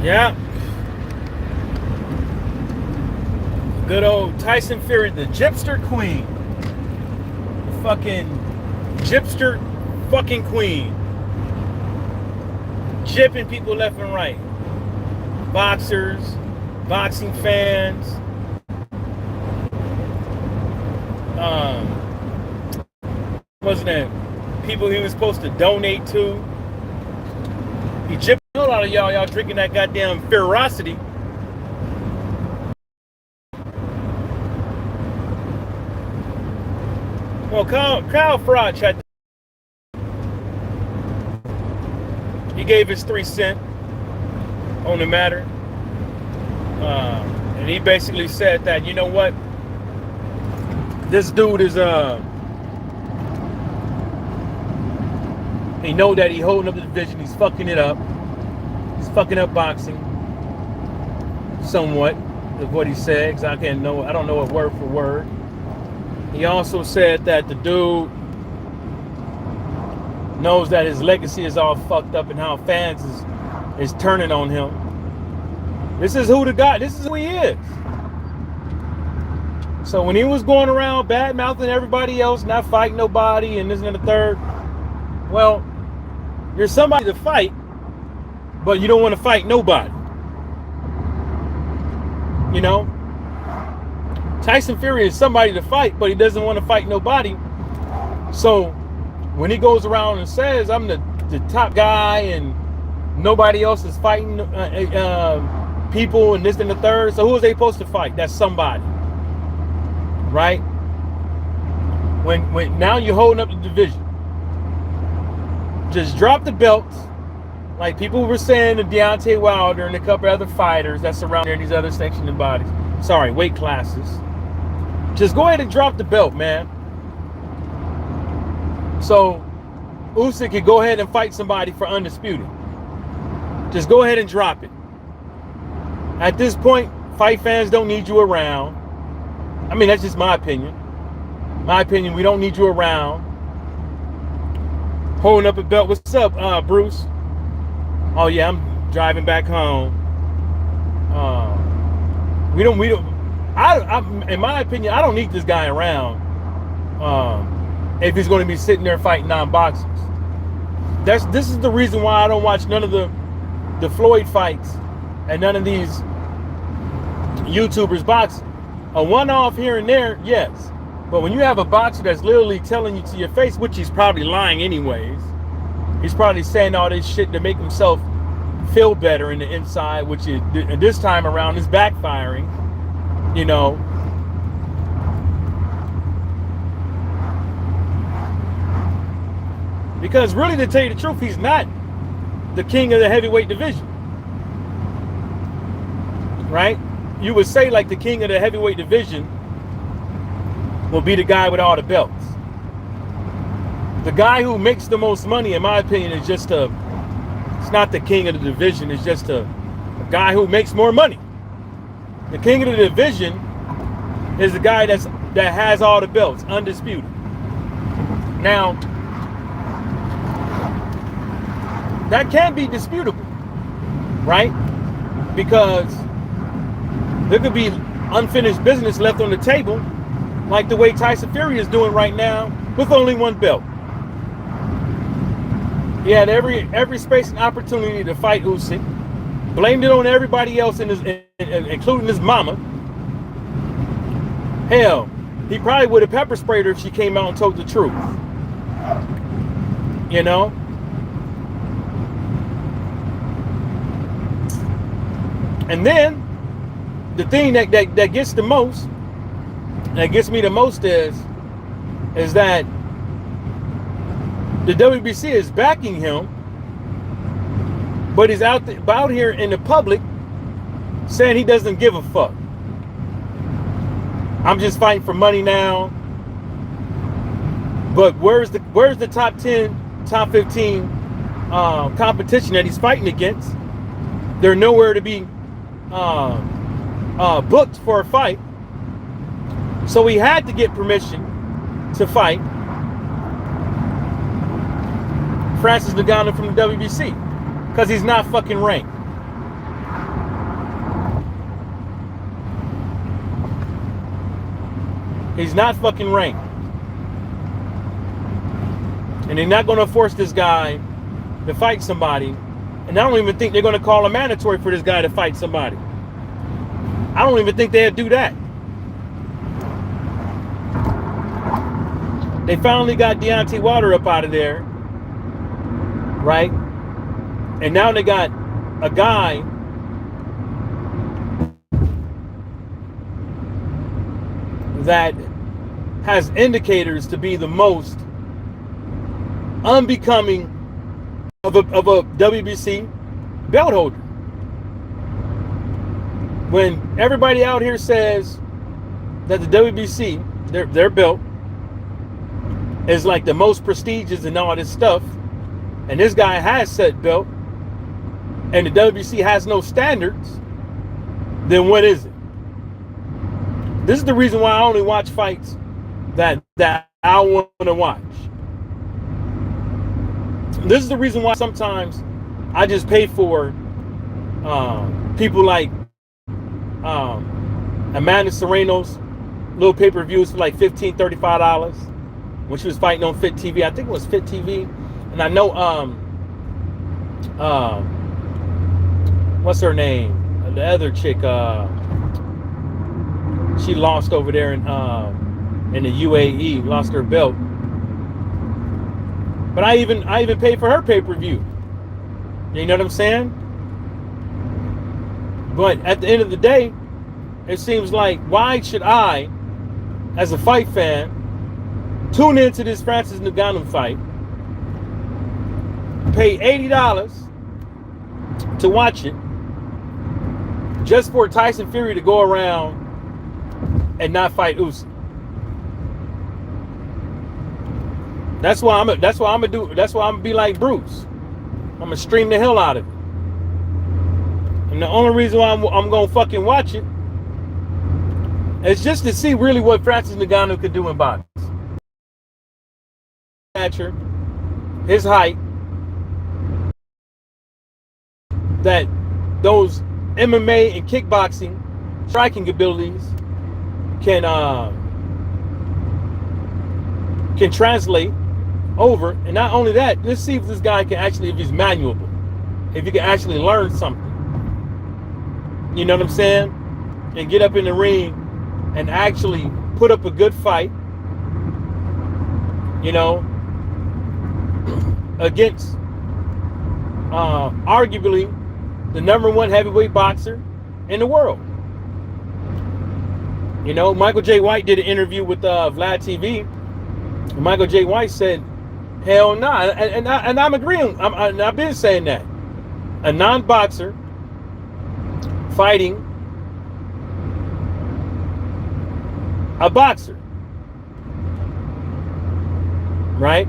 Yeah. Good old Tyson Fury, the Gypster Queen. The fucking Gypster fucking Queen. Gypping people left and right. Boxers, boxing fans, what's his name? People he was supposed to donate to. He gypped a lot of y'all drinking that goddamn ferocity. Well, Kyle Froch had. He gave his 3 cents on the matter. And he basically said that, you know what? This dude is, he know that he holding up the division. He's fucking it up. He's fucking up boxing. Somewhat of what he said, because I don't know it word for word. He also said that the dude knows that his legacy is all fucked up and how fans is turning on him. This is who he is. So when he was going around bad mouthing everybody else, not fighting nobody and this and the third, well, you're somebody to fight, but you don't want to fight nobody. You know? Tyson Fury is somebody to fight, but he doesn't want to fight nobody. So when he goes around and says, I'm the top guy and nobody else is fighting people and this and the third, so who is they supposed to fight? That's somebody. Right? When now you're holding up the division. Just drop the belts. Like people were saying to Deontay Wilder and a couple other fighters that's around there in these other sanctioned bodies. Sorry, weight classes. Just go ahead and drop the belt, man. So Usyk could go ahead and fight somebody for undisputed. Just go ahead and drop it. At this point, fight fans don't need you around. I mean, that's just my opinion. My opinion, we don't need you around. Holding up a belt. What's up, Bruce? Oh yeah, I'm driving back home. In my opinion, I don't need this guy around. If he's going to be sitting there fighting non-boxers. This is the reason why I don't watch none of the Floyd fights and none of these YouTubers boxing. A one-off here and there, yes. But when you have a boxer that's literally telling you to your face, which he's probably lying anyways, he's probably saying all this shit to make himself feel better in the inside, which is, this time around is backfiring, you know. Because really, to tell you the truth, he's not the king of the heavyweight division. Right? You would say like the king of the heavyweight division will be the guy with all the belts. The guy who makes the most money, in my opinion, is just it's not the king of the division, it's just a guy who makes more money. The king of the division is the guy that has all the belts, undisputed. Now, that can be disputable, right? Because there could be unfinished business left on the table, like the way Tyson Fury is doing right now with only one belt. He had every space and opportunity to fight Usyk, blamed it on everybody else, including his mama. Hell, he probably would have pepper sprayed her if she came out and told the truth. You know? And then the thing that gets the most, that gets me the most is that the WBC is backing him, but he's out here in the public saying he doesn't give a fuck. I'm just fighting for money now. But where's the top 10, top 15 competition that he's fighting against? They're nowhere to be booked for a fight. So he had to get permission to fight Francis Ngannou from the WBC because he's not fucking ranked. He's not fucking ranked. And they're not going to force this guy to fight somebody. And I don't even think they're going to call a mandatory for this guy to fight somebody. I don't even think they'd do that. They finally got Deontay Wilder up out of there, right? And now they got a guy that has indicators to be the most unbecoming of a WBC belt holder. When everybody out here says that the WBC, their belt, is like the most prestigious and all this stuff, and this guy has said belt, and the WBC has no standards, then what is it? This is the reason why I only watch fights that I want to watch. This is the reason why sometimes I just pay for people like Amanda Serrano's little pay-per-views for like $15, $35 when she was fighting on Fit TV. I think it was Fit TV. And I know what's her name? The other chick, she lost over there in the UAE, lost her belt. But I even paid for her pay-per-view. You know what I'm saying? But at the end of the day, it seems like, why should I, as a fight fan, tune into this Francis Ngannou fight, pay $80 to watch it, just for Tyson Fury to go around and not fight Usyk? That's why I'm gonna be like Bruce. I'm gonna stream the hell out of it. And the only reason why I'm gonna fucking watch it is just to see really what Francis Ngannou could do in boxing. His height, that those MMA and kickboxing striking abilities can translate over. And not only that, let's see if this guy can actually, if he's manuable, if he can actually learn something. You know what I'm saying? And get up in the ring and actually put up a good fight, you know, against arguably the #1 heavyweight boxer in the world. You know, Michael J. White did an interview with Vlad TV. And Michael J. White said, hell no. Nah. And I'm agreeing. I've been saying that. A non-boxer fighting a boxer. Right?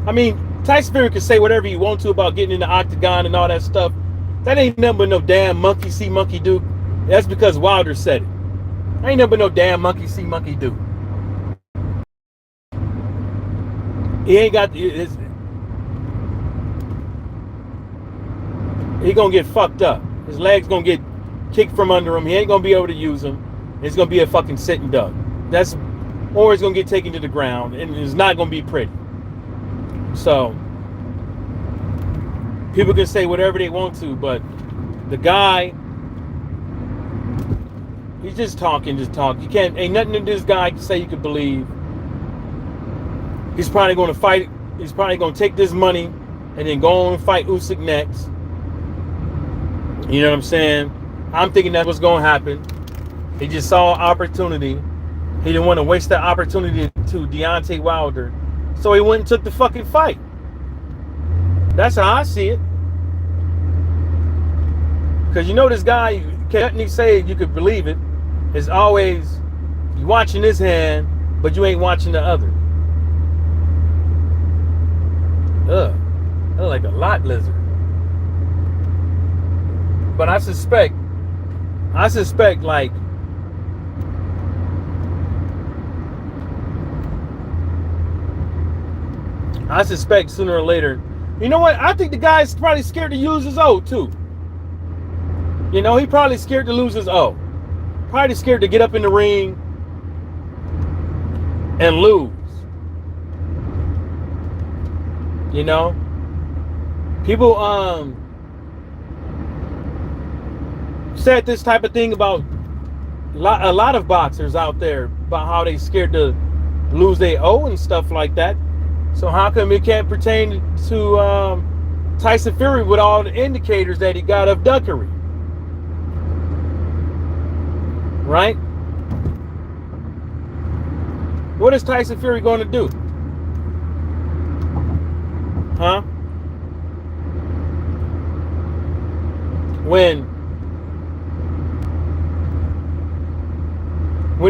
I mean, Tyson Fury can say whatever he wants to about getting in the octagon and all that stuff. That ain't nothing but no damn monkey see, monkey do. That's because Wilder said it. Ain't nothing but no damn monkey see, monkey do. He ain't got he gonna get fucked up. His legs gonna get kicked from under him. He ain't gonna be able to use them. It's gonna be a fucking sitting duck. Or it's gonna get taken to the ground, and it's not gonna be pretty. So people can say whatever they want to, but the guy, he's just talking. You can't, ain't nothing in this guy can say you can believe. He's probably going to fight. He's probably going to take this money and then go on and fight Usyk next. You know what I'm saying? I'm thinking that's what's going to happen. He just saw an opportunity. He didn't want to waste that opportunity to Deontay Wilder. So he went and took the fucking fight. That's how I see it. Because you know this guy, can't he say you could believe it, is always, you watching this hand, but you ain't watching the other. Ugh. I look like a lot lizard. But I suspect like, sooner or later, you know what? I think the guy's probably scared to use his O too. You know, he probably scared to lose his O. Probably scared to get up in the ring and lose. You know, people said this type of thing about a lot of boxers out there about how they scared to lose their O and stuff like that. So how come it can't pertain to Tyson Fury with all the indicators that he got of duckery? Right? What is Tyson Fury going to do? Huh? When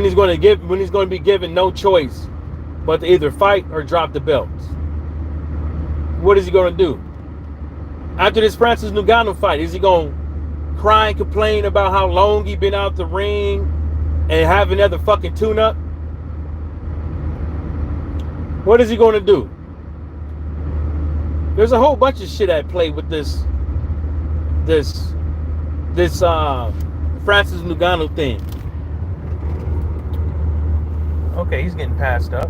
he's going to be given no choice but to either fight or drop the belts. What is he going to do? After this Francis Ngannou fight, is he going to cry and complain about how long he been out the ring and have another fucking tune-up? What is he going to do? There's a whole bunch of shit at play with this Francis Ngannou thing. Okay, he's getting passed up.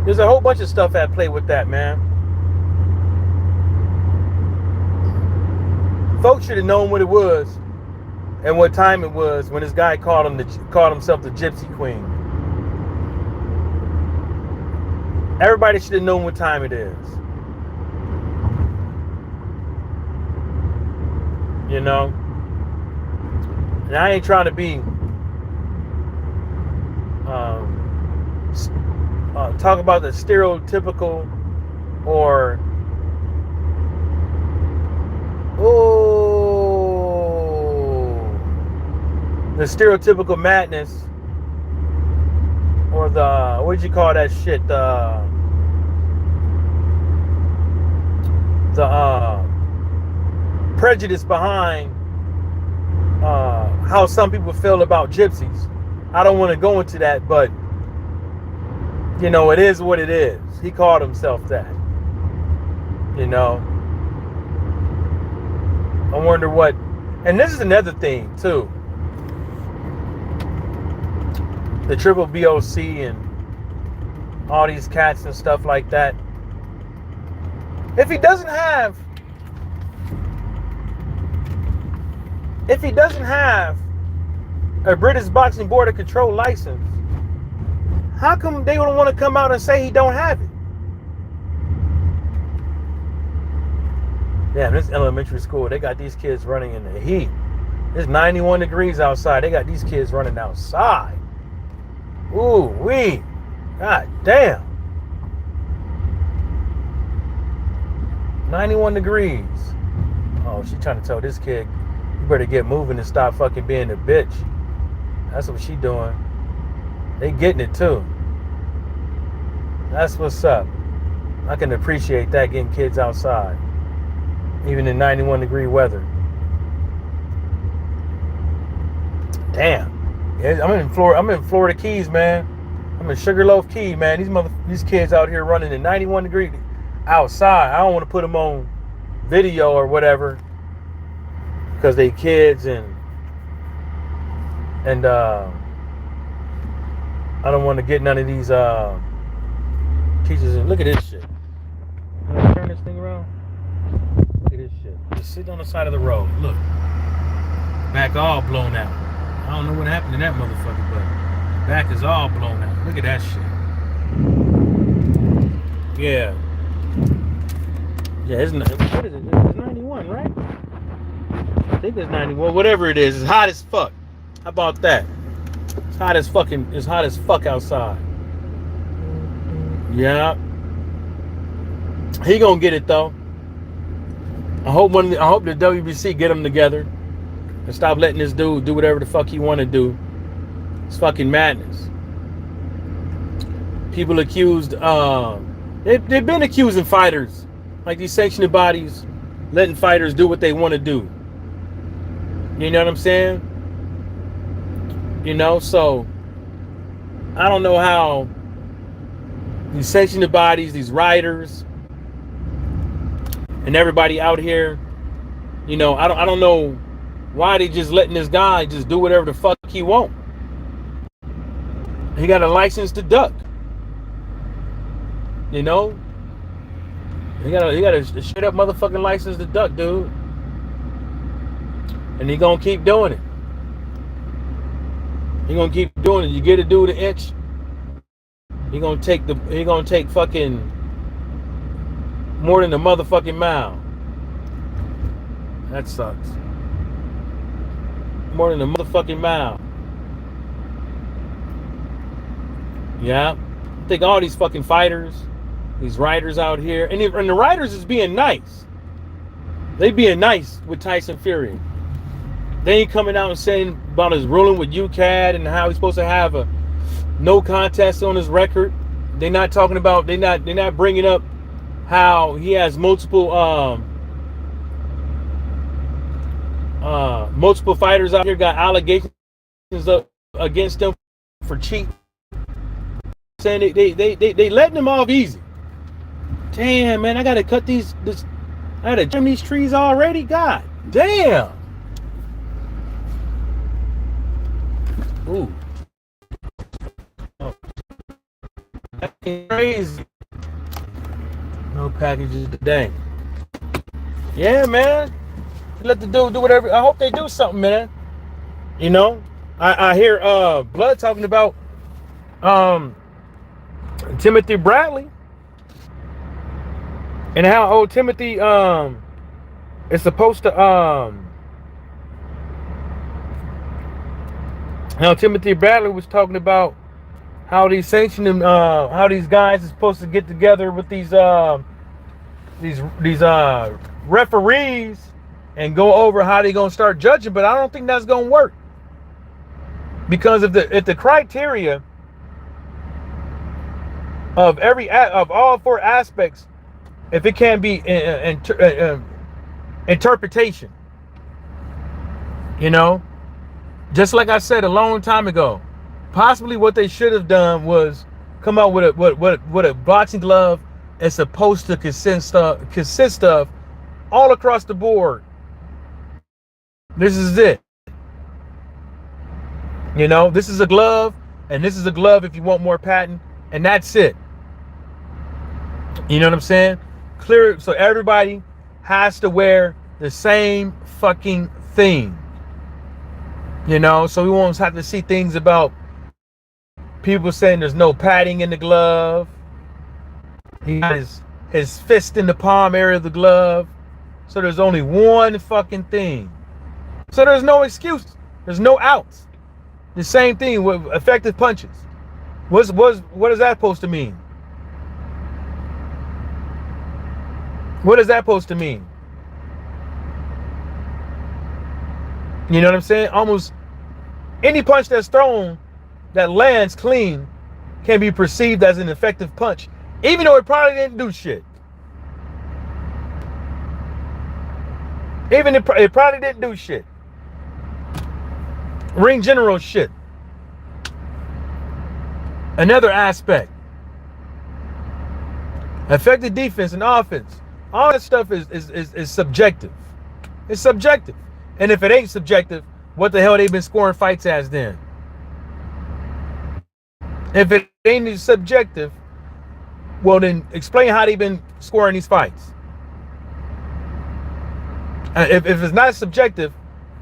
There's a whole bunch of stuff at play with that, man. Folks should have known what it was and what time it was when this guy called himself the Gypsy Queen. Everybody should have known what time it is. You know? And I ain't trying to be talk about the stereotypical or the stereotypical madness or the what'd you call that shit, the prejudice behind how some people feel about gypsies. I don't want to go into that, but you know, it is what it is. He called himself that. You know, I wonder what, and this is another thing too. The triple BOC and all these cats and stuff like that. If he doesn't have a British Boxing Board of Control license, how come they don't want to come out and say he don't have it? Damn, this elementary school, they got these kids running in the heat. It's 91 degrees outside. They got these kids running outside. Ooh, wee. God damn. 91 degrees. Oh, she trying to tell this kid, you better get moving and stop fucking being a bitch. That's what she doing. They getting it too. That's what's up. I can appreciate that, getting kids outside, even in 91 degree weather. Damn. Yeah, I'm in Florida Keys, man. I'm in Sugarloaf Key, man. These kids out here running in 91 degrees outside. I don't want to put them on video or whatever because they kids and I don't want to get none of these teachers. Look at this shit. Can I turn this thing around? Look at this shit. Just sit on the side of the road. Look. Back all blown out. I don't know what happened to that motherfucker, but back is all blown out. Look at that shit. Yeah. Yeah, what is it? It's 91, right? I think it's 91. Whatever it is, it's hot as fuck. How about that? It's hot as fuck outside. Yeah. He gonna get it though. I hope the WBC get them together and stop letting this dude do whatever the fuck he want to do. It's fucking madness. People accused, they've been accusing fighters, like these sanctioning bodies, letting fighters do what they want to do. You know what I'm saying? You know, so I don't know how these sanctioning bodies, these riders, and everybody out here, you know, I don't know why they just letting this guy just do whatever the fuck he want? He got a license to duck. You know? He got a straight up motherfucking license to duck, dude. And he gonna keep doing it. He gonna keep doing it. You get a dude an inch, he gonna take fucking more than a motherfucking mile. That sucks. More than a motherfucking mile. Yeah. I think all these fucking fighters, these riders out here, and the riders is being nice. They being nice with Tyson Fury. They ain't coming out and saying about his ruling with UCAD and how he's supposed to have a no contest on his record. They're not talking about. They're not bringing up how he has multiple fighters out here got allegations up against them for cheating. Saying they letting them off easy. Damn, man, I gotta cut I gotta trim these trees already. God damn. Ooh. Oh. That's crazy. No packages today. Yeah, man. Let the dude do whatever. I hope they do something, man. You know? I hear Blood talking about Timothy Bradley. And how old Timothy is supposed to how Timothy Bradley was talking about how they sanctioning how these guys are supposed to get together with these referees and go over how they gonna start judging, but I don't think that's gonna work. Because if the criteria of all four aspects, if it can't be interpretation, you know, just like I said a long time ago, possibly what they should have done was come out with what a boxing glove is supposed to consist of all across the board. This is it. You know, this is a glove, and this is a glove if you want more patent, and that's it. You know what I'm saying? Clear, so everybody has to wear the same fucking thing. You know, so we won't have to see things about people saying there's no padding in the glove. He got his fist in the palm area of the glove. So there's only one fucking thing. So there's no excuse. There's no outs. The same thing with effective punches. What is that supposed to mean? What is that supposed to mean? You know what I'm saying? Almost any punch that's thrown that lands clean can be perceived as an effective punch, even though it probably didn't do shit. Even it probably didn't do shit. Ring general shit. Another aspect. Effective defense and offense. All that stuff is subjective. It's subjective. And if it ain't subjective, what the hell they been scoring fights as then? If it ain't subjective, well then explain how they been scoring these fights. If it's not subjective,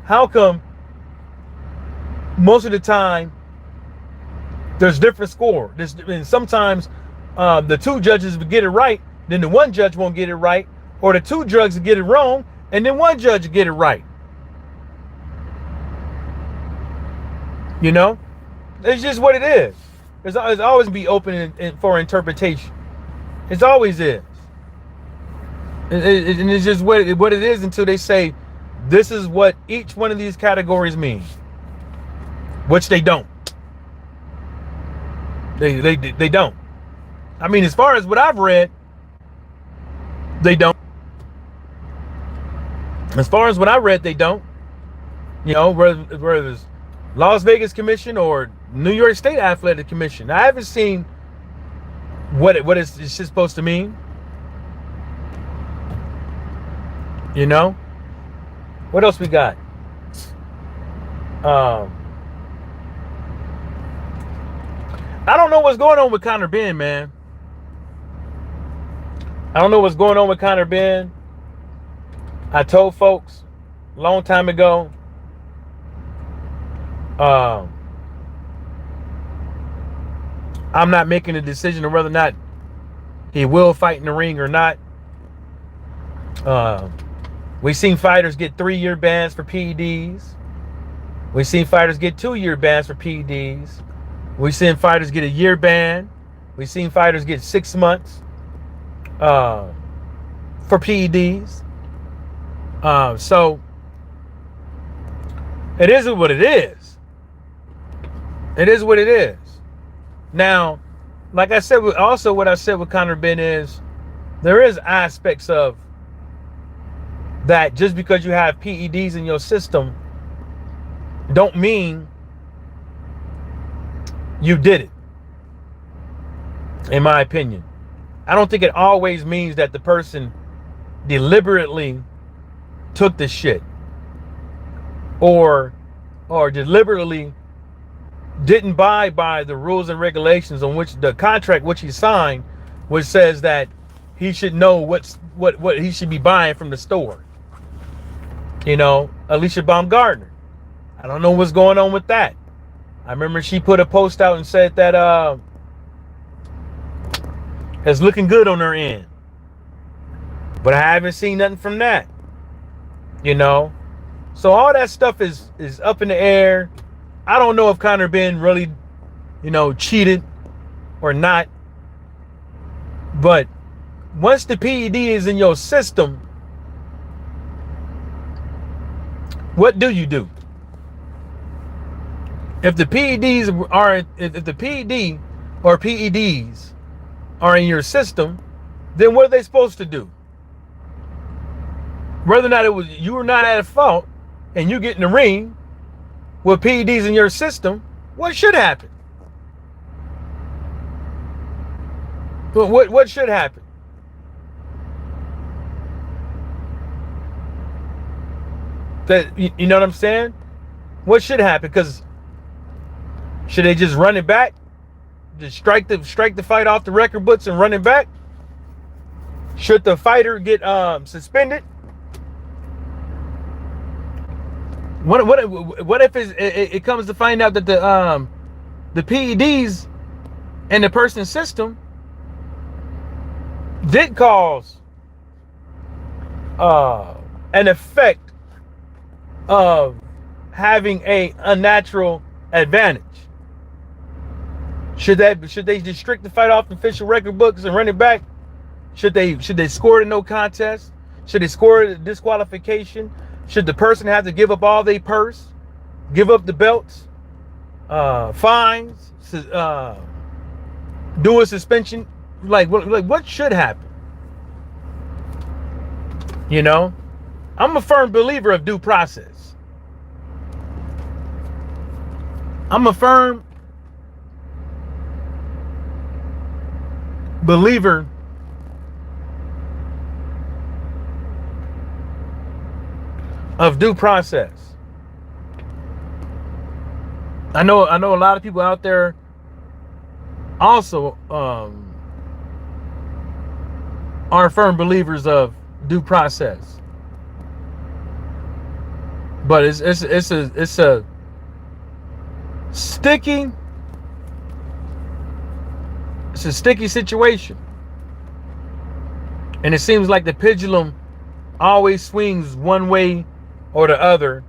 how come most of the time there's different score? And sometimes the two judges will get it right, then the one judge won't get it right, or the two judges will get it wrong, and then one judge will get it right. You know, it's just what it is. It's always be open for interpretation. It's always is. And it's just what it is until they say this is what each one of these categories mean, which they don't. They don't. I mean, as far as what I've read, they don't. As far as what I read, they don't. You know, whether it's Las Vegas Commission or New York State Athletic Commission. I haven't seen what it's supposed to mean. You know? What else we got? Um, I don't know what's going on with Conor Ben, man. I don't know what's going on with Conor Ben. I told folks a long time ago, um, I'm not making a decision on whether or not he will fight in the ring or not. We've seen fighters get 3-year bans for PEDs. We've seen fighters get 2-year bans for PEDs. We've seen fighters get a year ban. We've seen fighters get 6 months for PEDs. So it is what it is. It is what it is. Now, like I said, also what I said with Conor Ben is there is aspects of that just because you have PEDs in your system don't mean you did it, in my opinion. I don't think it always means that the person deliberately took the shit or deliberately didn't abide by the rules and regulations on which the contract which he signed, which says that he should know what he should be buying from the store. You know, Alicia Baumgartner. I don't know what's going on with that. I remember she put a post out and said that it's looking good on her end. But I haven't seen nothing from that. You know? So all that stuff is up in the air. I don't know if Conor Ben really, cheated or not. But once the PED is in your system, what do you do? If the PED or PEDs are in your system, then what are they supposed to do? Whether or not you were not at fault and you get in the ring with PEDs in your system, what should happen? What should happen? That you know what I'm saying? What should happen? Because should they just run it back? Just strike the fight off the record books and run it back? Should the fighter get suspended? What if it comes to find out that the PEDs in the person's system did cause an effect of having a unnatural advantage? Should they just strict the fight off the official record books and run it back? Should they score the no contest? Should they score the disqualification? Should the person have to give up all their purse, give up the belts, fines, do a suspension? Like what should happen? You know, I'm a firm believer of due process. I'm a firm believer of due process. I know a lot of people out there also are firm believers of due process, but it's a sticky situation, and it seems like the pendulum always swings one way or the other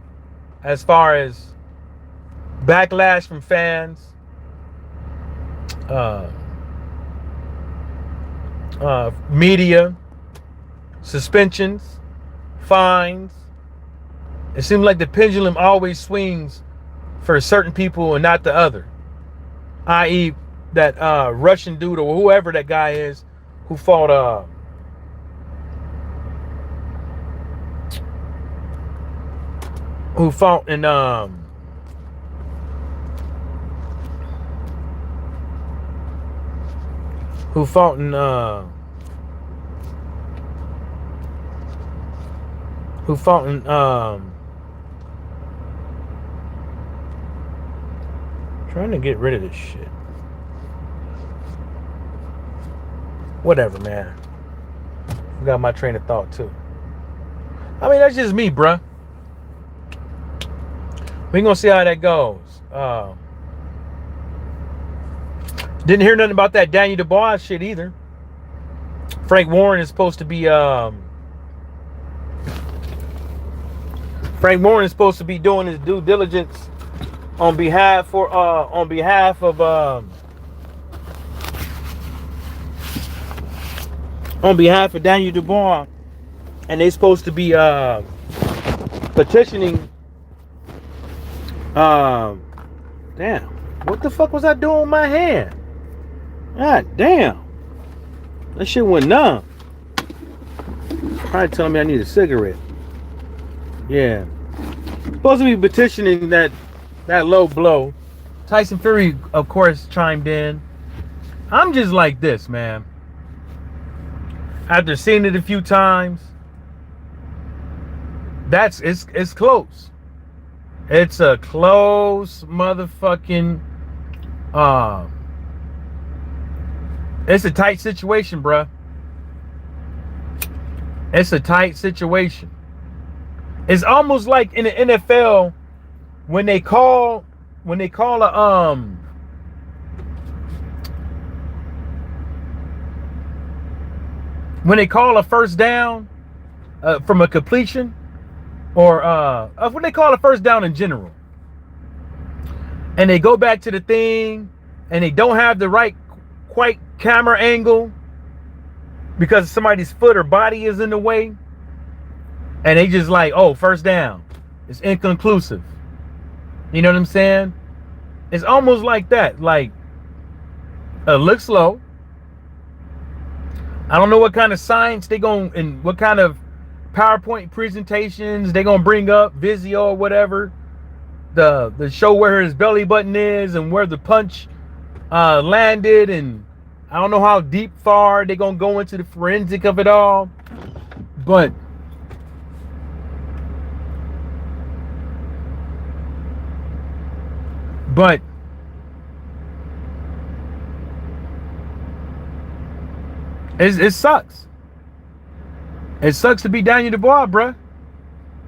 as far as backlash from fans, media, suspensions, fines. It seems like the pendulum always swings for certain people and not the other, i.e. that Russian dude or whoever that guy is who fought in who fought in Trying to get rid of this shit. Whatever, man. Got my train of thought too. I mean, that's just me, bruh. We gonna see how that goes. Didn't hear nothing about that Daniel Dubois shit either. Frank Warren is supposed to be doing his due diligence on behalf of Daniel Dubois, and they supposed to be petitioning. Damn, what the fuck was I doing with my hand? God damn, that shit went numb. Probably telling me I need a cigarette. Yeah, supposed to be petitioning that low blow. Tyson Fury, of course, chimed in. I'm just like this, man. After seeing it a few times, it's close. It's a close motherfucking it's a tight situation, bruh. It's a tight situation. It's almost like in the NFL when they call a first down from a completion, or when they call a first down in general, and they go back to the thing and they don't have the right quite camera angle because somebody's foot or body is in the way, and they just like, oh, first down, it's inconclusive. You know what I'm saying? It's almost like that. Like, look slow. I don't know what kind of science they going, and what kind of PowerPoint presentations they gonna bring up, Vizio or whatever, the show where his belly button is and where the punch landed, and I don't know how deep far they gonna go into the forensic of it all, but it sucks. It sucks to be Daniel Dubois, bruh.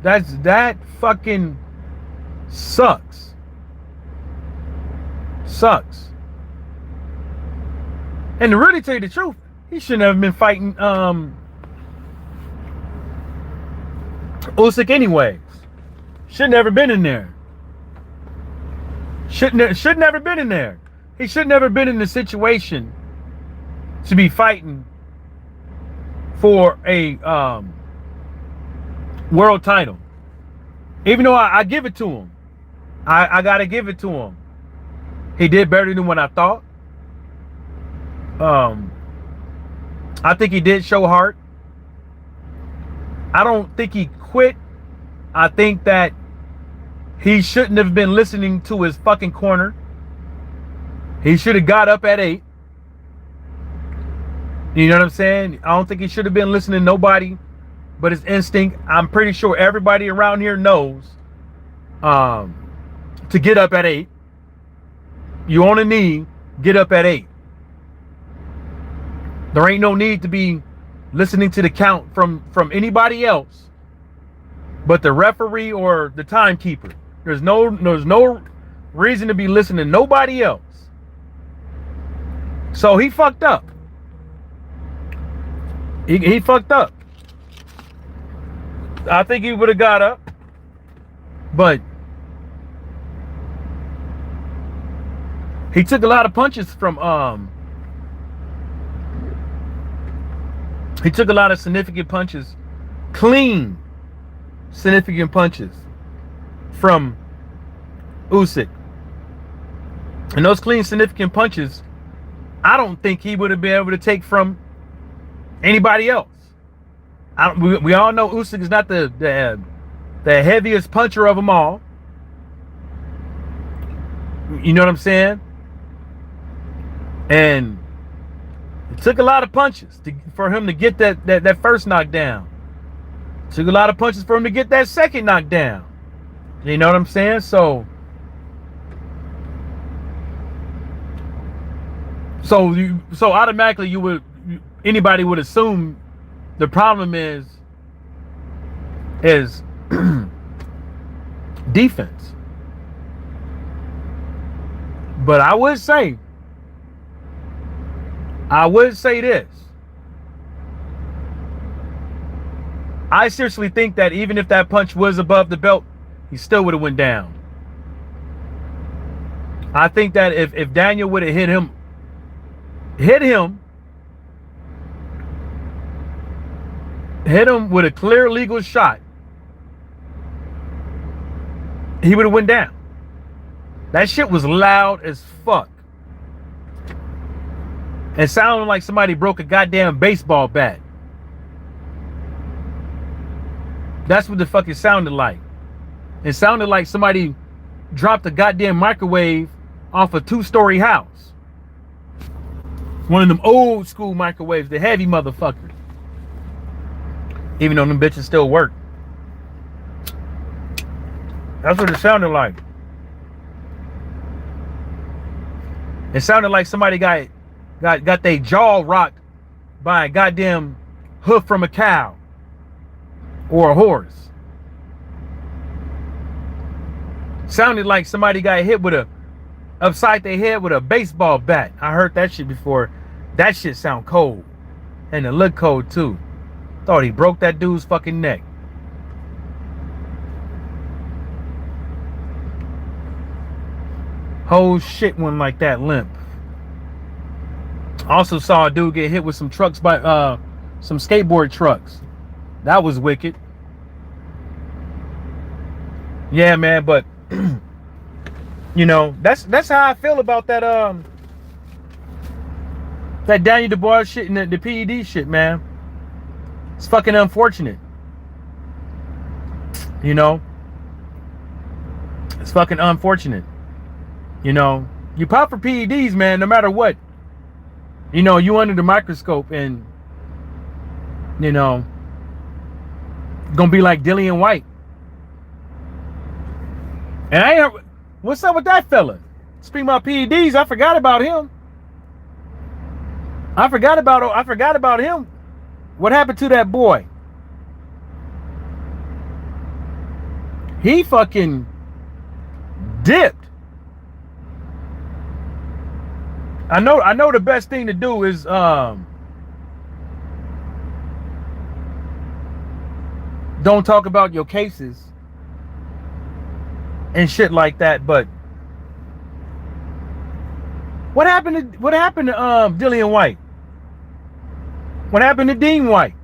That fucking sucks. Sucks. And to really tell you the truth, he shouldn't have been fighting Usyk anyways. Should never been in there. Should never been in there. He should never been in the situation to be fighting for a world title. Even though I give it to him. I gotta give it to him. He did better than what I thought. I think he did show heart. I don't think he quit. I think that he shouldn't have been listening to his fucking corner. He should have got up at 8. You know what I'm saying? I don't think he should have been listening to nobody but his instinct. I'm pretty sure everybody around here knows to get up at 8. You on a knee, get up at 8. There ain't no need to be listening to the count from anybody else but the referee or the timekeeper. There's no reason to be listening to nobody else. So he fucked up. He fucked up. I think he would have got up, but he took a lot of punches from he took a lot of significant punches, clean significant punches from Usyk. And those clean significant punches, I don't think he would have been able to take from anybody else. We all know Usyk is not the heaviest puncher of them all. You know what I'm saying? And it took a lot of punches for him to get that first knockdown. It took a lot of punches for him to get that second knockdown. You know what I'm saying? So So automatically anybody would assume the problem is defense. But I would say this. I seriously think that even if that punch was above the belt, he still would have went down. I think that if Daniel would have hit him with a clear legal shot, he would have went down. That shit was loud as fuck. It sounded like somebody broke a goddamn baseball bat. That's what the fuck it sounded like. It sounded like somebody dropped a goddamn microwave off a 2-story house. One of them old school microwaves, the heavy motherfuckers. Even though them bitches still work. That's what it sounded like. It sounded like somebody got their jaw rocked by a goddamn hoof from a cow or a horse. Sounded like somebody got hit upside their head with a baseball bat. I heard that shit before. That shit sound cold. And it looked cold too. Thought he broke that dude's fucking neck. Whole shit went like that, limp. Also saw a dude get hit with some trucks by some skateboard trucks. That was wicked. Yeah, man, but you know, that's how I feel about that that Daniel Dubois shit and the PED shit, man. It's fucking unfortunate. You know? It's fucking unfortunate. You know, you pop for PEDs, man, no matter what. You know, you under the microscope and, you know, gonna be like Dillian White. And what's up with that fella? Speaking about PEDs, I forgot about him. I forgot about him. What happened to that boy? He fucking dipped. I know the best thing to do is don't talk about your cases and shit like that, but what happened to Dillian White? What happened to Dean White?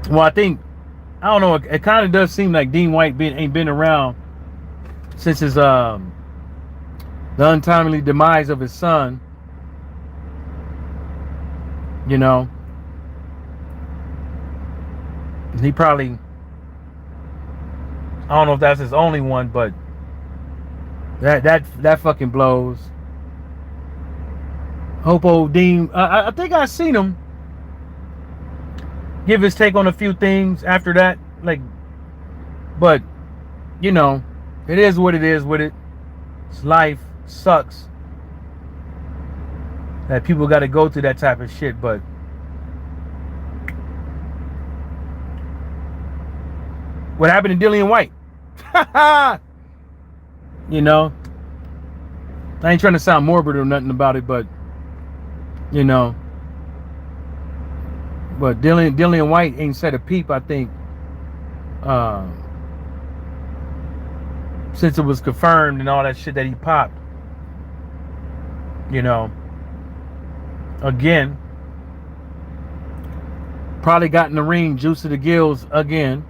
Well, I don't know, it kind of does seem like Dean White ain't been around since his the untimely demise of his son. You know, he probably, I don't know if that's his only one, but that fucking blows. Hope old Dean, I think I seen him give his take on a few things after that, like, but you know, it is what it is with it. It's life. Sucks that people got to go through that type of shit, but what happened to Dillian White? You know, I ain't trying to sound morbid or nothing about it, but you know, but Dillian White ain't said a peep, I think, since it was confirmed and all that shit that he popped. You know, again, probably got in the ring, juice to the gills again,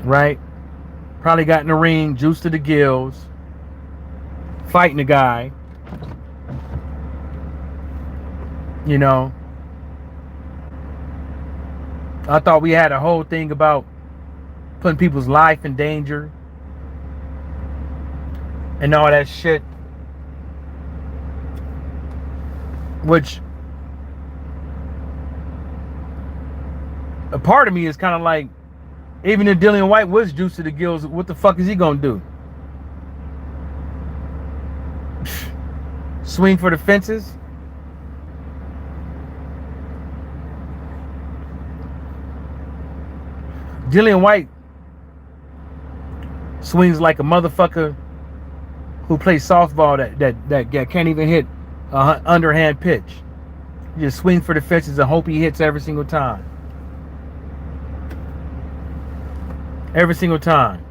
right? Probably got in the ring, juice to the gills, fighting the guy. You know, I thought we had a whole thing about putting people's life in danger and all that shit, which a part of me is kind of like, even if Dillian White was juiced to the gills, what the fuck is he gonna do? Swing for the fences? Dillian White swings like a motherfucker who plays softball that can't even hit a underhand pitch. He just swings for the fences and hope he hits every single time. Every single time.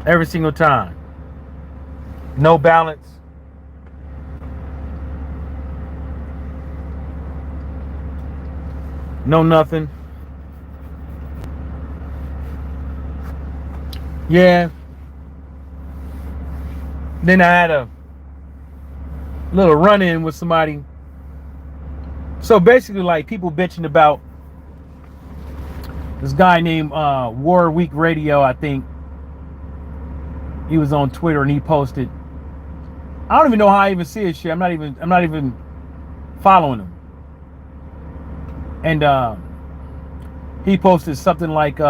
Every single time. No balance. No nothing. Yeah. Then I had a little run-in with somebody. So basically, like, people bitching about this guy named War Week Radio, I think. He was on Twitter and he posted. I don't even know how I even see his shit. I'm not even following him. And he posted something like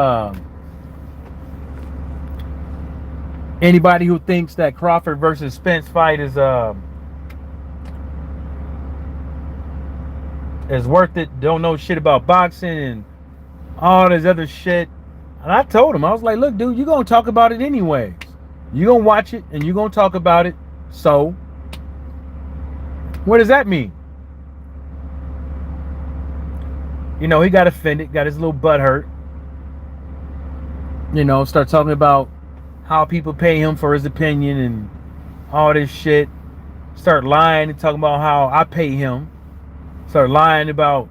anybody who thinks that Crawford versus Spence fight is worth it, don't know shit about boxing and all this other shit. And I told him, I was like, look, dude, you're gonna talk about it anyways. You're gonna watch it and you're gonna talk about it. So what does that mean? You know, he got offended, got his little butt hurt. You know, start talking about how people pay him for his opinion and all this shit. Start lying and talking about how I pay him. Start lying about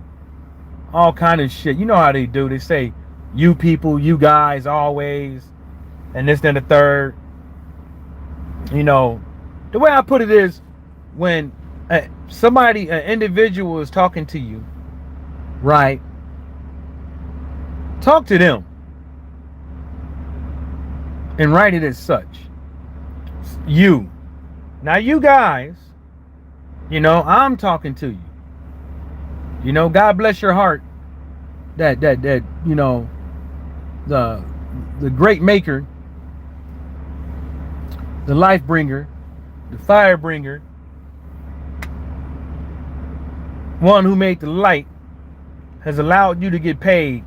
all kind of shit. You know how they do. They say, you people, you guys, always, and this, then the third. You know, the way I put it is, when somebody, an individual is talking to you, right? Talk to them and write it as such. You. Now you guys, you know, I'm talking to you. You know, God bless your heart that you know, the great maker, the life bringer, the fire bringer, one who made the light, has allowed you to get paid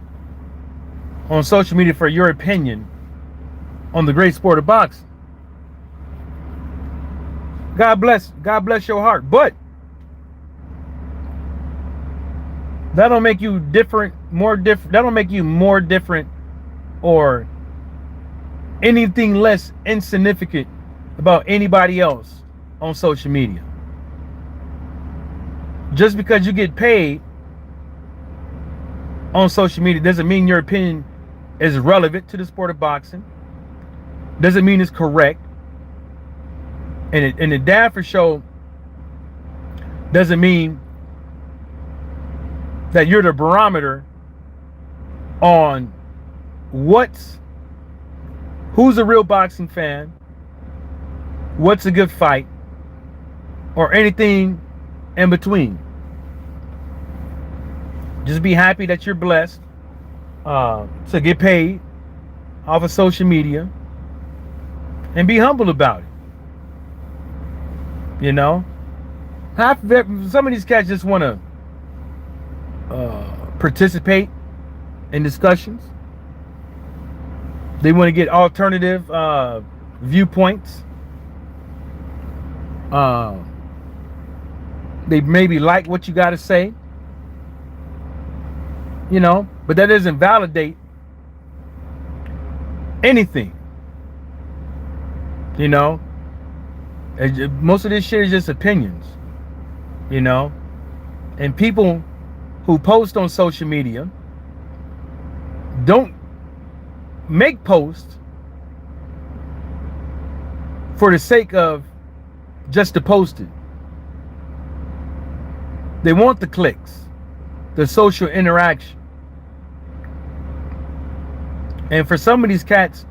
on social media for your opinion on the great sport of boxing. God bless your heart. But that don't make you different, more different. That don't make you more different or anything less insignificant about anybody else on social media. Just because you get paid on social media doesn't mean your opinion is relevant to the sport of boxing. Doesn't mean it's correct. And the damn for show doesn't mean that you're the barometer on who's a real boxing fan, what's a good fight, or anything in between. Just be happy that you're blessed to get paid off of social media, and be humble about it. You know, some of these cats just want to participate in discussions. They want to get alternative viewpoints. They maybe like what you got to say, you know, but that doesn't validate anything. You know, most of this shit is just opinions, you know, and people who post on social media don't make posts for the sake of just to post it. They want the clicks, the social interaction. And for some of these cats,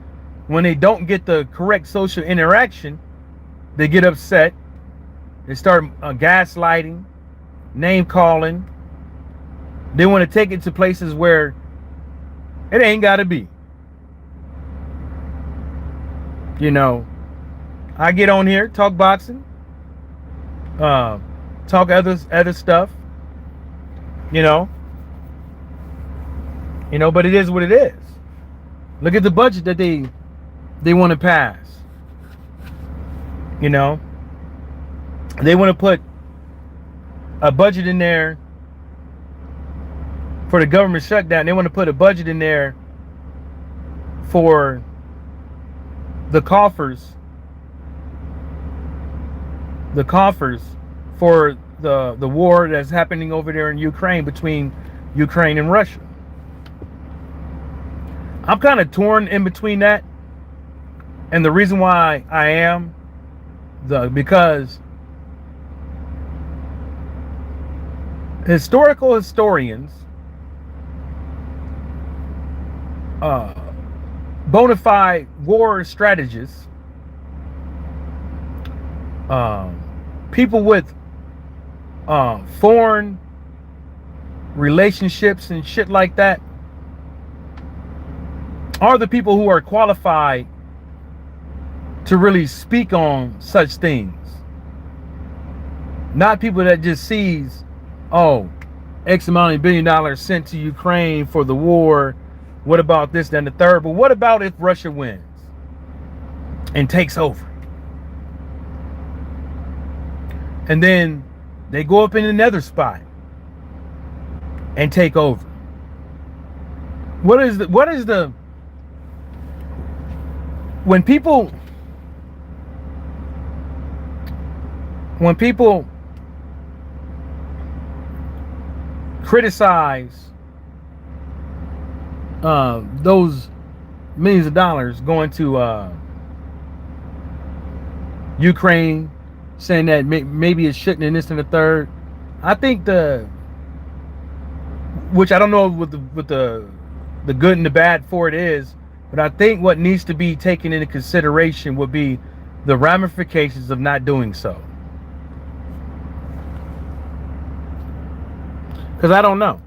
when they don't get the correct social interaction, they get upset. They start gaslighting. name calling. They want to take it to places where it ain't got to be. You know, I get on here, talk boxing, talk other stuff. You know, but it is what it is. Look at the budget that they want to pass. You know, they want to put a budget in there for the government shutdown. They want to put a budget in there for the coffers for the war that's happening over there in Ukraine, between Ukraine and Russia. I'm kind of torn in between that, and the reason why I am because historical historians, bona fide war strategists, people with foreign relationships and shit like that, are the people who are qualified to really speak on such things. Not people that just sees, oh, X amount of $1 billion sent to Ukraine for the war. What about this, then the third? But what about if Russia wins and takes over? And then they go up in another spot and take over. What is the when people criticize those millions of dollars going to Ukraine, saying that maybe it shouldn't, and this and the third, I think which I don't know what the good and the bad for it is, but I think what needs to be taken into consideration would be the ramifications of not doing so. Because I don't know.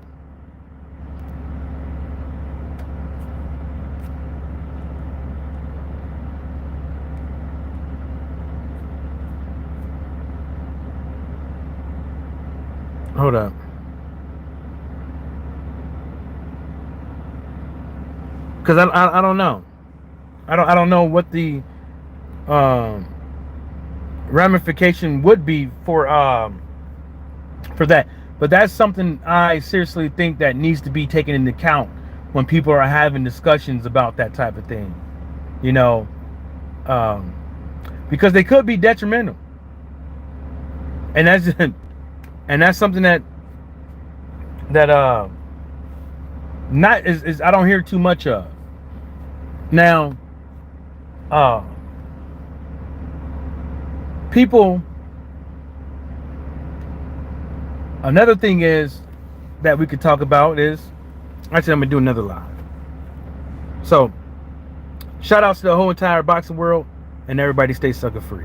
Hold up. Because I don't know. I don't know what the ramification would be for that. But that's something I seriously think that needs to be taken into account when people are having discussions about that type of thing. You know, because they could be detrimental, and that's something that not is I don't hear too much of. Now, people. Another thing is that we could talk about is, actually I'm gonna do another live. So, shout outs to the whole entire boxing world, and everybody stay sucker free.